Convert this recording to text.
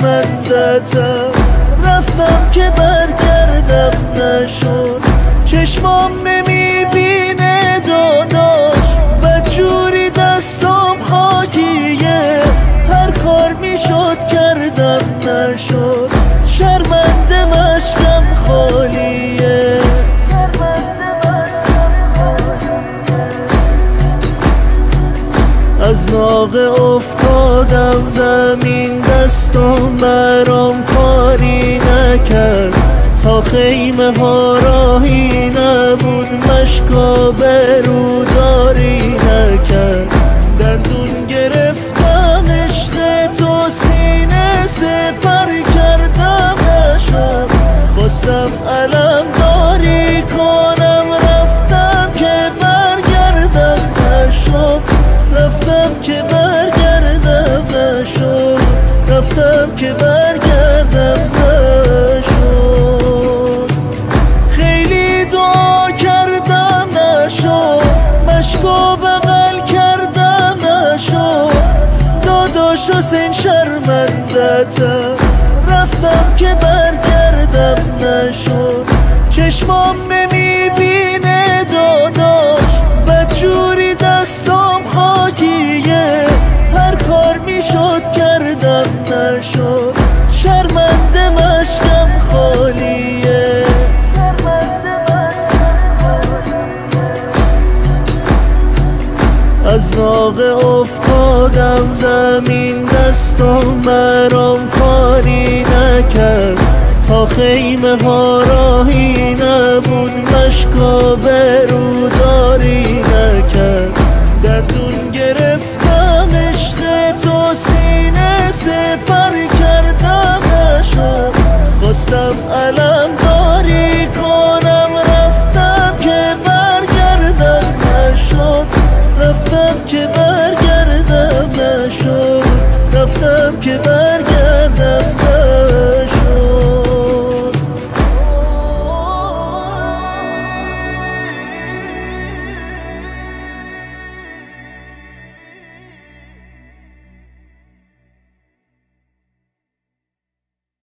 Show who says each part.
Speaker 1: شرمندتم، رفتم که برگردم نشد. چشمام نمیبینه داداش، بدجوری دستام خاکیه، هر کار میشد کردم نشد. شرمنده مشکم خالیه، از ناقه افتادم زمین، دستم برام کاری نکرد. تا خیمه ها راهی نبود، مشکا بروداری نکرد. دندون گرفتم عشق تو، سینه سپر کردم نشد. خواستم علم داری کنم، رفتم که برگردم نشد. رفتم که برگردم نشد، رفتم که برگردم نشد. خیلی دعا کردم نشد، مشکو بغل کردم نشد. داداش حسین شرمندتم، رفتم که برگردم نشد. چشمام نمیبینه داداش، بدجوری دستام خاکیه، هر کار میشد کردم نشد. شرمنده مشکم خالیه، از ناقه افتادم زمین، دستم برام کاری نکرد. تا خیمه ها راهی نبود، مشکا بروداری نکرد. دندون گرفتم عشق تو، سینه سپر کردم نشد. خواستم علم داری کنم، رفتم که برگردم نشد. رفتم که برگردم نشد، رفتم که برگردم